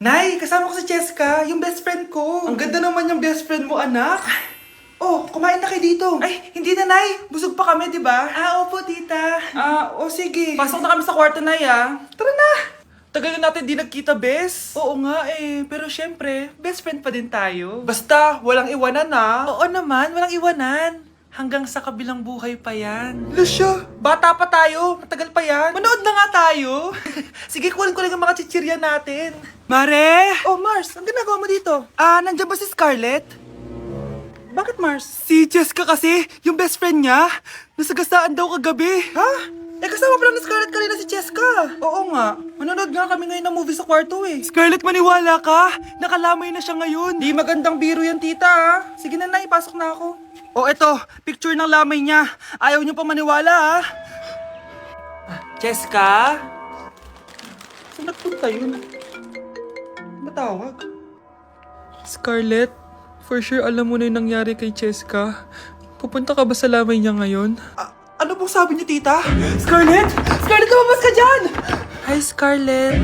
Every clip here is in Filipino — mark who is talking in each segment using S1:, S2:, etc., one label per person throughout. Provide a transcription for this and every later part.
S1: Nay, kasama ko si Cheska, yung best friend ko. Ang ganda naman yung best friend mo, anak. Oh, kumain na kayo dito. Ay, hindi na, Nay. Busog pa kami, di ba? Opo, tita. Sige. Pasok na kami sa kwarto, Nay, Tara na. Tagal na natin di nagkita, bes. Oo nga pero syempre, best friend pa din tayo. Basta, walang iwanan Oo naman, walang iwanan. Hanggang sa kabilang buhay pa yan. Lusya, bata pa tayo. Matagal pa yan. Manood na nga tayo. Sige, kunin ko lang ang mga chichirya natin. Mare! Oh, Mars, ang ginagawa mo dito? Nandiyan ba si Scarlett? Bakit, Mars? Si Jessica kasi, yung best friend niya. Nasagasaan daw kagabi. Ha? Kasama pala ni Scarlett kanina si Jessica. Oo nga. Manonood nga kami ngayon ng movie sa kwarto Scarlett, maniwala ka. Nakalamay na siya ngayon. Di magandang biro yan, tita Sige na, ipasok na ako. Oh, eto. Picture ng lamay niya. Ayaw niyo pa maniwala, Jessica? Saan nagpunta yun? Matawag? Scarlett, for sure alam mo na yung nangyari kay Jessica. Pupunta ka ba sa lamay niya ngayon? Ano pong sabi niyo, tita? Scarlett! Scarlett, lumabas ka dyan! Hi, Scarlett.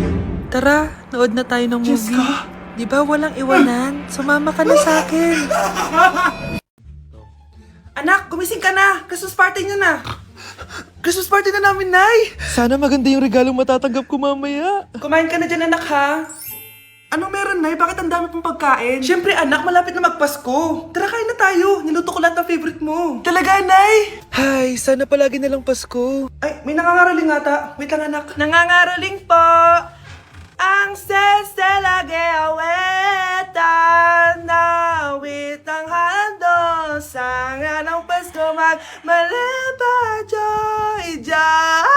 S1: Tara, nood na tayo ng movie. Jessica? Di ba walang iwanan? Sumama ka na sa akin. Anak, gumising ka na! Christmas party niyo na! Christmas party na namin, Nay! Sana maganda yung regalong matatanggap ko mamaya. Kumain ka na dyan, anak, ha? Ano meron, Nay? Bakit ang dami pong pagkain? Siyempre, anak, malapit na magpasko. Tara, kain na tayo. Niluto ko lahat ng favorite mo. Talaga, Nay? Hay, sana palagi na lang Pasko. Ay, may nangangaraling ata. Wait lang, anak. Nangangaraling po. Ang seselage awetan na witang hando sa nga ng Pasko magmalaba joy joy.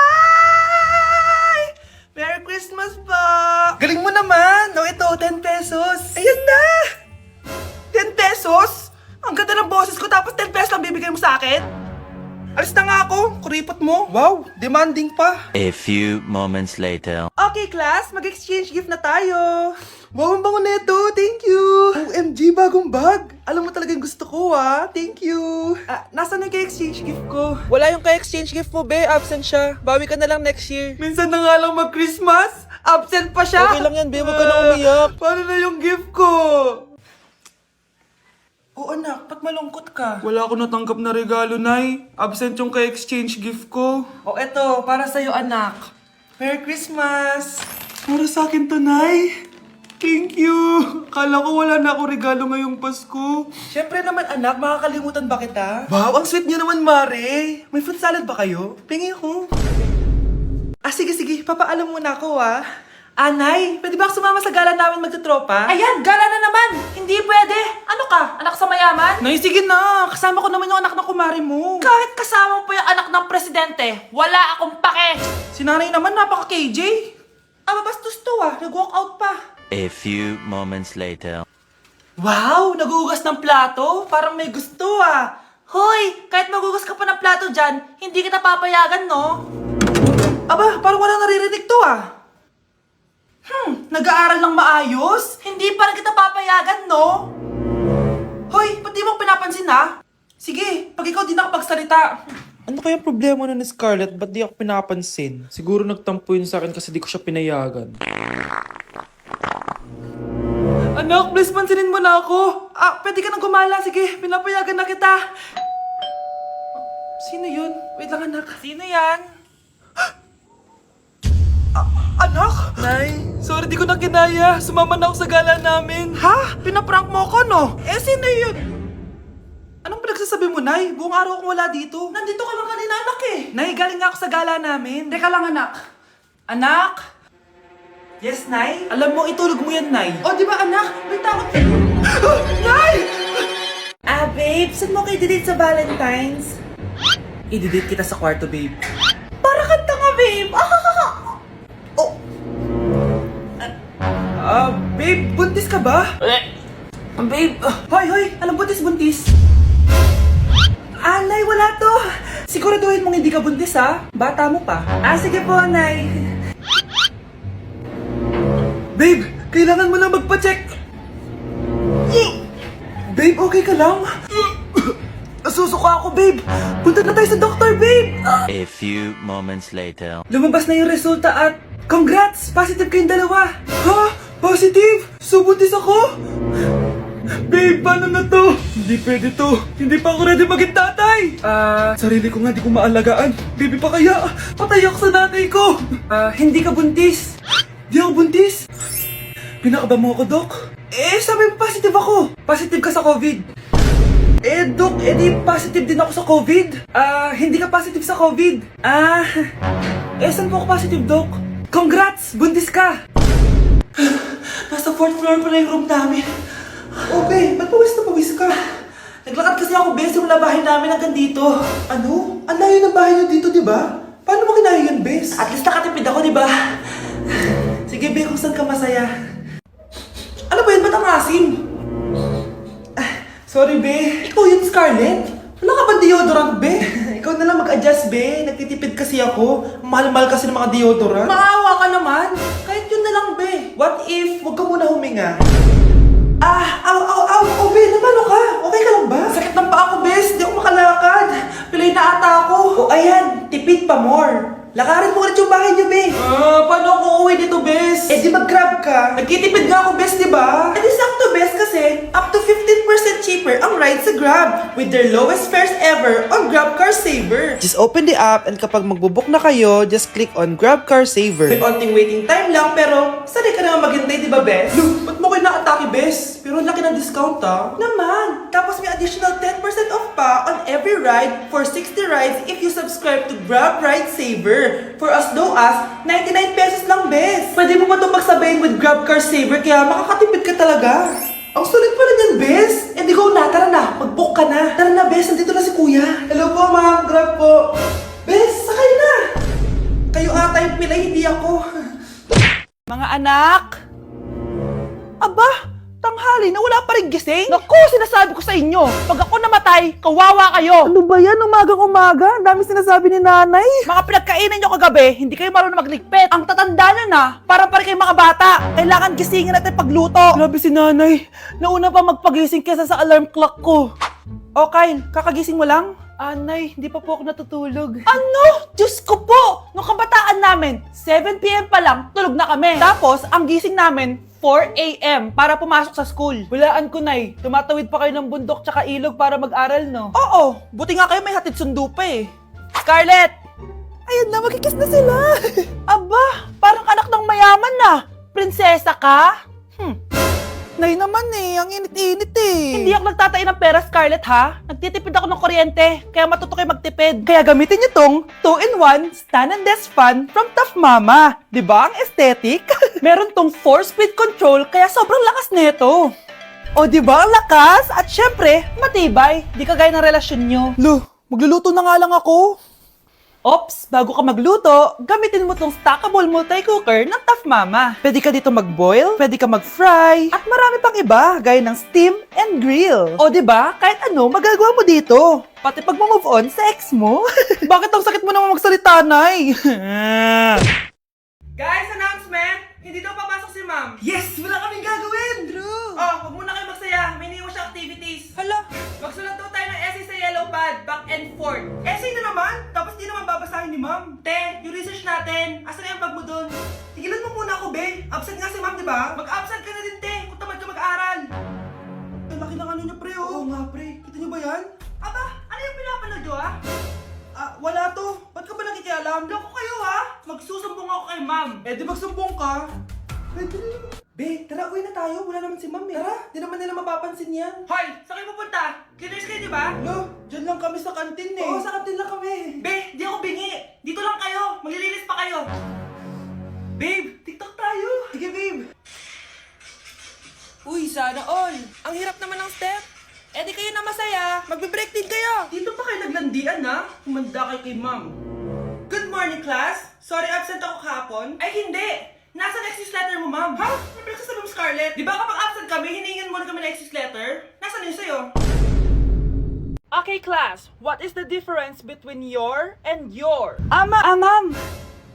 S1: Merry Christmas po! Galing mo naman! No, ito, 10 pesos. Ayan na! 10 pesos? Ang ganda ng boses ko tapos 10 pesos lang bibigay mo sa akin? Alis na nga ako, kuripot mo. Wow, demanding pa.
S2: A few moments later.
S1: Okay, class, mag-exchange gift na tayo. Wow, ang bango neto, thank you. OMG, bagong bag. Alam mo talaga yung gusto ko, Thank you. Nasaan yung ka-exchange gift ko? Wala yung ka-exchange gift mo, be. Absent siya. Bawi ka na lang next year. Minsan na nga lang mag-Christmas. Absent pa siya. Okay lang yan, be. Huwag ka na umiyak. Paano na yung gift ko? Oo, anak. Ba't malungkot ka? Wala ako natanggap na regalo, Nay. Absent yung ka-exchange gift ko. O, eto. Para sa'yo, anak. Merry Christmas! Para sa akin to, Nay. Thank you! Kala ko wala na ako regalo ngayong Pasko. Siyempre naman, anak. Makakalimutan ba kita? Wow, ang sweet niyo naman, Mare. May fruit salad ba kayo? Pingi ko. Sige. Papaalam muna ako, Nay, pwede ba ako sumama sa gala namin magtutropa?
S3: Ayan, gala na naman! Hindi pwede! Ano ka? Anak sa mayaman?
S1: Nay, sige na. Kasama ko naman yung anak ng kumari mo.
S3: Kahit kasama mo pa yung anak ng presidente, wala akong pake!
S1: Si nanay naman, napaka-KJ. Mabastos to, Nag-walk out pa.
S2: A few moments later.
S1: Wow, nagugas ng plato. Parang may gusto,
S3: Hoy, kahit magugas ka pa ng plato dyan, hindi kita papayagan, no?
S1: Aba, parang wala naririnig to, Nag-aaral ng maayos?
S3: Hindi pa rin kita papayagan, no?
S1: Hoy, ba't di mo pinapansin, Sige, pag ikaw di nakapagsalita. Ano kaya problema na ni Scarlett? Ba't di ako pinapansin? Siguro nagtampo yun sa akin kasi di ko siya pinayagan. Anak, please pansinin mo na ako. Pwede ka nang gumala. Sige, pinapayagan na kita. Sino yun? Wait lang, anak.
S3: Sino yan?
S1: Anak? Nay, sorry di ko na kinaya. Sumama na ako sa gala namin. Ha? Pinaprank mo ako, no? Sino yun? Anong pinagsasabi mo, Nay? Buong araw akong wala dito. Nandito ka lang kanina, anak Nay, galing nga ako sa gala namin.
S3: Teka lang, anak.
S1: Anak? Yes, Nay? Alam mo, itulog mo yan, Nay. O, di ba, anak? May takot. Nay! Babe, saan mo kayo delete sa Valentine's? I-delete kita sa kwarto, babe.
S3: Para kang tanga, babe!
S1: Babe, buntis ka ba?
S3: Babe,
S1: Hoy, alam buntis. Nay, wala to. Siguraduhin mong hindi ka buntis, Bata mo pa. Sige po, Nay. Babe, kailangan mo na magpa-check. Babe, okay ka lang? Nasusuka ako, babe. Punta na tayo sa doktor, babe.
S2: A few moments later.
S1: Lumabas na yung resulta at congrats! Positive kayong dalawa. Ha? Positive! So buntis ako? Babe, paano na to? Hindi pwede to. Hindi pa ako ready maging tatay. Sarili ko nga di ko maalagaan. Baby pa kaya? Patay ako sa nanay ko. Hindi ka buntis. Di ako buntis. Pinakaba mo ako, Doc? Sabi mo positive ako. Positive ka sa COVID. Doc, di positive din ako sa COVID. Hindi ka positive sa COVID. Saan po ako positive, Doc? Congrats! Buntis ka! Nasa 4th floor pala yung room namin. Okay, ba't pawis ka? Naglakad kasi ako, Bes, yung bahay namin hanggang dito. Ano? Ang layo ng bahay nyo dito, di ba? Paano mo kinaya yun, Bes? At least nakatipid ako, di ba? Sige, Be, kung saan ka masaya. Ano ba yun? Ba't ang asim? Sorry, Be. Ikaw yun, Scarlett. Wala ka ba deodorant, Be? Ikaw na lang mag-adjust, Be. Nagtitipid kasi ako. Mahal-mahal kasi ng mga deodorant. Maawa ka naman. Kahit yun na lang, Be. What if, huwag ka muna huminga? Oh, Be, namalo ka? Okay ka lang ba? Sakit ng paa ko, Bes. Di ako makalakad. Pilay na ata ako. O ayan, tipid pa more. Lakarin mo ulit yung bahay niyo, Be. Paano ako uuwi dito, Bes? Di mag-grab ka. Nagtitipid nga ako, Bes, di ba? Di sakto, Bes, kasi up to 15% cheaper ang ride sa Grab with their lowest fares ever on Grab Car Saver. Just open the app and kapag magbubook na kayo, just click on Grab Car Saver. May onting waiting time lang, pero sanay ka naman maghintay, di ba, Bes? Ba't mo kayo nakatake, Bes? Pero ang laki ng discount, Naman! Tapos may additional 10% off pa on every ride for 60 rides if you subscribe to Grab Ride Saver. For as low as 99 pesos lang, Bes. Pwede mo ba itong magsabayin with Grab Car Saver kaya makakatipid ka talaga. Ang sulit pala niyan, Bes. Di go na, tara na. Mag-book ka na. Tara na, Bes. Nandito na si Kuya. Hello po, ma'am. Grab po. Bes, sakay na. Kayo ata yung pilay, hindi ako.
S3: Mga anak! Aba, tanghali na wala pa rin gising? Naku, sinasabi ko sa inyo, pag ako namatay, kawawa kayo!
S1: Ano ba yan? Umagang-umaga? Ang dami sinasabi ni nanay.
S3: Mga pinagkainan nyo kagabi, hindi kayo marunong magligpit. Ang tatanda nyo na, parang pa rin kayong mga bata. Kailangan gisingin natin pagluto.
S1: Grabe si nanay.
S3: Nauna pa magpagising kesa sa alarm clock ko. O Kyle, kakagising mo lang?
S1: Nay, hindi pa po ako natutulog.
S3: Ano? Diyos ko po! Nung kabataan namin, 7 p.m. pa lang, tulog na kami. Tapos, ang gising namin, 4 a.m. para pumasok sa school.
S1: Walaan ko, Nay. Tumatawid pa kayo ng bundok tsaka ilog para mag-aral, no?
S3: Oo, buti nga kayo may hatid sundo pa eh. Scarlett!
S1: Ayan na, magkikiss na sila.
S3: Aba, parang anak ng mayaman na. Prinsesa ka?
S1: Nay naman ang init-init eh.
S3: Hindi ako nagtatain ng pera, Scarlett, ha? Nagtitipid ako ng kuryente, kaya matuto kayo magtipid.
S1: Kaya gamitin niyo tong 2-in-1 Stand and Desk Fan from Tough Mama. Diba ang aesthetic?
S3: Meron tong 4-speed control, kaya sobrang lakas nito.
S1: O diba ang lakas?
S3: At syempre, matibay. Di kagaya ng relasyon nyo.
S1: Lo, magluluto na nga lang ako.
S3: Ops, bago ka magluto, gamitin mo tong stackable multi-cooker ng Tough Mama.
S1: Pwede ka dito mag-boil, pwede ka mag-fry, at marami pang iba, gaya ng steam and grill.
S3: O diba, kahit ano,
S1: Magagawa mo dito. Pati pag move on sa ex mo.
S3: bakit ang sakit mo naman magsalita, Nay?
S1: Guys, announcement! Hindi daw papasok si ma'am. Yes! Wala kaming gagawin! True!
S3: Oh, huwag muna kayo magsaya. May iniwan siya activities.
S1: Hala!
S3: Magsulat daw tayo ng essay sa yellow pad, back and forth.
S1: Essay na naman! Tapos di naman babasahin ni ma'am.
S3: Te, yung research natin, asan na yung bag mo dun?
S1: Tigilan mo muna ako, be. Absent nga si ma'am, di ba?
S3: Mag-absent ka na din, te, kung tamad ka mag-aral.
S1: Ang laki ng ano niya, pre, oh. Oo nga, pre. Kita niyo ba yan?
S3: Aba, ano yung pinapanood nyo, ha?
S1: Wala to. Ba't ka ba nakikialam?
S3: Loko kayo, ha? Magsusumbong ako kay ma'am.
S1: Di magsumbong ka. Pwede na. Be, tara, uwi na tayo. Wala naman si ma'am, eh. Tara, di naman nila mapapansin yan.
S3: Hoy, saan kayo pupunta? Cleaners kayo, di ba?
S1: Lo, dyan lang kami sa kantin, eh. Oo, sa kantin lang kami.
S3: Be, di ako bingi. Dito lang kayo. Maglilinis pa kayo.
S1: Babe, TikTok tayo. Sige, babe. Uy, sana all. Ang hirap naman ng step.
S3: Di kayo na masaya.
S1: Magbe-break din kayo.
S3: Dito pa kayo naglandian, ha? Humanda kayo kay ma'am.
S1: Good morning, class. Sorry, absent ako kahapon.
S3: Ay, hindi. Nasa excuse letter mo, ma'am.
S1: Ha? Ano pinagsasabi mo, Scarlett?
S3: Di ba kapag absent kami, hiningan mo na kami ng excuse letter? Nasaan yun sa'yo? Okay, class. What is the difference between your and your?
S1: Ma'am.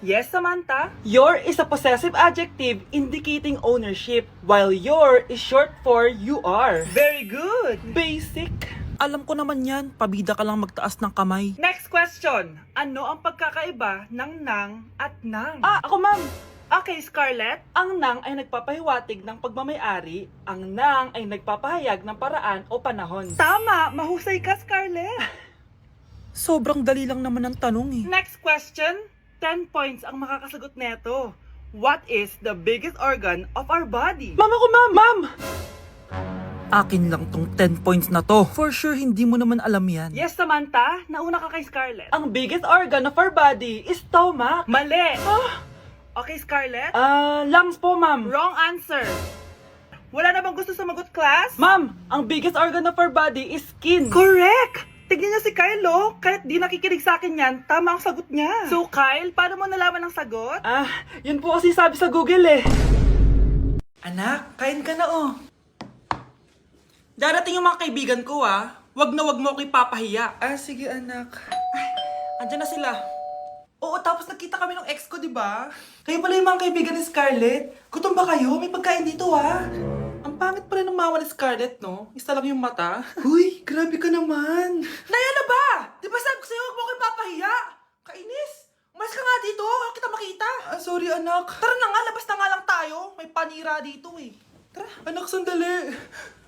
S3: Yes, Samantha. Your is a possessive adjective indicating ownership, while your is short for you are.
S1: Very good.
S3: Basic.
S1: Alam ko naman yan. Pabida ka lang magtaas ng kamay.
S3: Next question. Ano ang pagkakaiba ng nang at nang?
S1: Ako, ma'am.
S3: Okay, Scarlett. Ang nang ay nagpapahiwatig ng pagmamayari, ang nang ay nagpapahayag ng paraan o panahon. Tama! Mahusay ka, Scarlett!
S1: Sobrang dali lang naman ang tanong eh.
S3: Next question. 10 points ang makakasagot neto. What is the biggest organ of our body?
S1: Ma'am ako, ma'am! Akin lang tong 10 points na to. For sure, hindi mo naman alam yan.
S3: Yes, Samantha. Nauna ka kay Scarlett. Ang biggest organ of our body is stomach. Mali! Okay, Scarlett?
S1: Lungs po, ma'am.
S3: Wrong answer. Wala na bang gusto sumagot, class?
S1: Ma'am, ang biggest organ of our body is skin.
S3: Correct! Tignan niyo si Kyle, oh. Kahit di nakikinig sa akin yan, tama ang sagot niya. So, Kyle, paano mo nalaman ang sagot?
S1: Yun po kasi sabi sa Google eh. Anak, kain ka na oh. Darating yung mga kaibigan ko Wag na wag mo ako ipapahiya. Sige anak. Ay, andyan na sila. Oo, tapos nakita kami ng ex ko, di ba? Kayo pala yung mga kaibigan ni Scarlett. Gutom ba kayo? May pagkain dito Ang pangit pala ng mama ni Scarlett, no? Isa lang yung mata. Uy, grabe ka naman. Naya na ba? Di ba sabi ko sa'yo, wag mo ako ipapahiya? Kainis. Umalis ka nga dito. Ako kita makita. Sorry anak. Tara na nga, labas na nga lang tayo. May panira dito eh. Tara. Anak, sandali.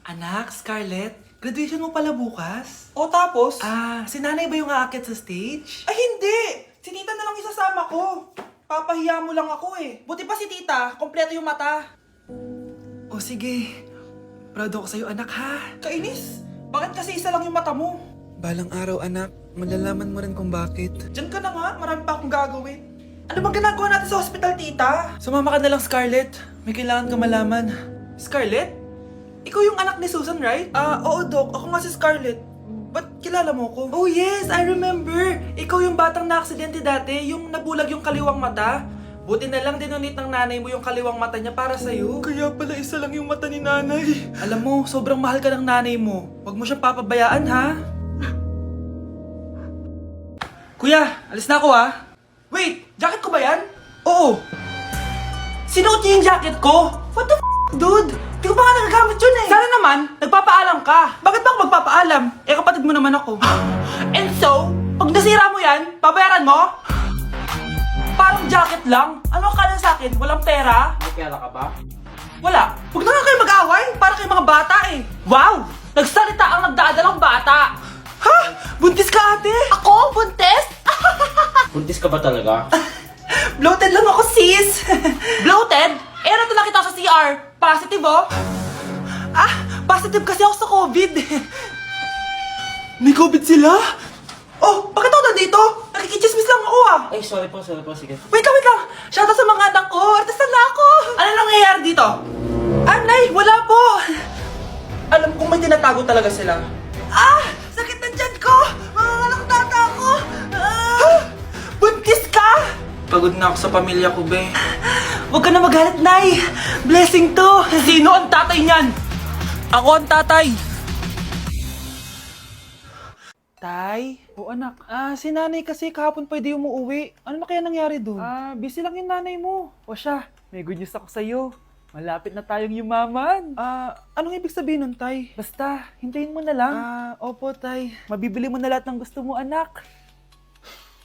S1: Anak, Scarlett, graduation mo pala bukas? O tapos? Si nanay ba yung aakyat sa stage? Ay, hindi! Si tita na lang isasama ko. Papahiya mo lang ako eh. Buti pa si tita, kompleto yung mata. O sige, proud ako sa'yo anak ha. Kainis, bakit kasi isa lang yung mata mo? Balang araw anak, malalaman mo rin kung bakit. Diyan ka na nga, marami pa akong gagawin. Ano bang ginagawa natin sa hospital tita? Sumama ka na lang Scarlett, may kailangan ka malaman. Scarlett? Ikaw yung anak ni Susan, right? Oo, Doc. Ako nga si Scarlett. Ba't kilala mo ko? Oh, yes! I remember! Ikaw yung batang na-aksidente dati, yung nabulag yung kaliwang mata. Buti na lang dinonate ng nanay mo yung kaliwang mata niya para sa'yo. Kaya pala isa lang yung mata ni nanay. Alam mo, sobrang mahal ka ng nanay mo. Huwag mo siyang papabayaan, ha? Kuya, alis na ako, Wait! Jacket ko ba yan? Oo! Sinuot niyo yung jacket ko? What the dude? Di ko pa nga nagagamit yun eh. Sana naman, nagpapaalam ka. Bakit ba ako magpapaalam? Kapatid mo naman ako. And so, pag nasira mo yan, babayaran mo? Parang jacket lang. Ano akala sa akin? Walang pera?
S3: May pera ka ba?
S1: Wala. Huwag na nga kayo mag-away. Para kayo mga bata eh. Wow! Nagsalita ang nagdadalang bata. Ha? Buntis ka ate? Ako? Buntis?
S3: Buntis ka ba talaga?
S1: Bloated lang ako sis. Bloated? Ano to nakita ko sa CR? Positive oh? Positive kasi ako sa COVID. May COVID sila? Oh, bakit ako nandito? Nakikichismis lang ako
S3: Ay, sorry po, sige.
S1: Wait lang. Shoutout sa mga anak ko. Artista na ako. Ano nangyayari dito? Nay, wala po. Alam kong may tinatago talaga sila. Sakit na tiyan ko. Mga tata ako. Buntis ka? Pagod na ako sa pamilya ko, be. Huwag ka na magalit, Nay. Blessing to. Sino ang tatay niyan? Ako ang tatay. Tay? O anak, si nanay kasi kahapon pwede umuwi. Ano na kaya nangyari doon? Busy lang yung nanay mo. O siya, may good news ako sa'yo. Malapit na tayong yumaman. Anong ibig sabihin nun, Tay? Basta, hintayin mo na lang. Opo, Tay. Mabibili mo na lahat ng gusto mo, anak.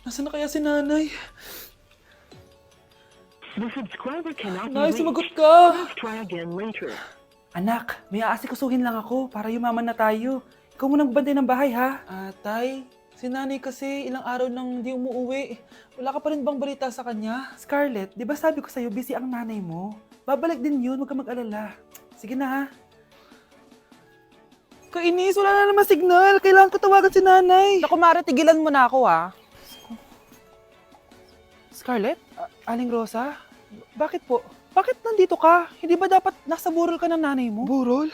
S1: Nasaan na kaya si nanay?
S4: The subscriber cannot be
S1: Nay,
S4: reached.
S1: sumagot ka.
S4: Please try again later.
S1: Anak, may aasikasuhin lang ako para yumaman na tayo. Ikaw munang bantay ng bahay, ha? Tay, si nanay kasi ilang araw nang di umuwi. Wala ka pa rin bang balita sa kanya? Scarlett, di ba sabi ko sa'yo busy ang nanay mo? Babalik din yun, huwag ka mag-alala. Sige na, ha? Kainis, wala na naman signal. Kailangan ko tawagan si nanay.
S3: Naku, Mare, tigilan mo na ako,
S1: Scarlett? Aling Rosa? Bakit po? Bakit nandito ka? Hindi ba dapat nasa burol ka ng nanay mo? Burol?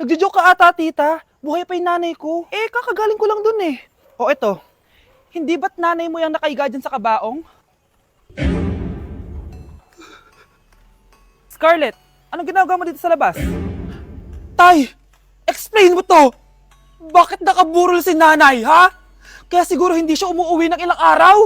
S1: Nagjo-joke ka ata, tita. Buhay pa yung nanay ko. Kakagaling ko lang dun eh. O eto, hindi ba't nanay mo yung nakaiga dyan sa kabaong? Scarlett, anong ginagawa mo dito sa labas? Tay, explain mo to! Bakit nakaburol si nanay, ha? Kaya siguro hindi siya umuwi ng ilang araw?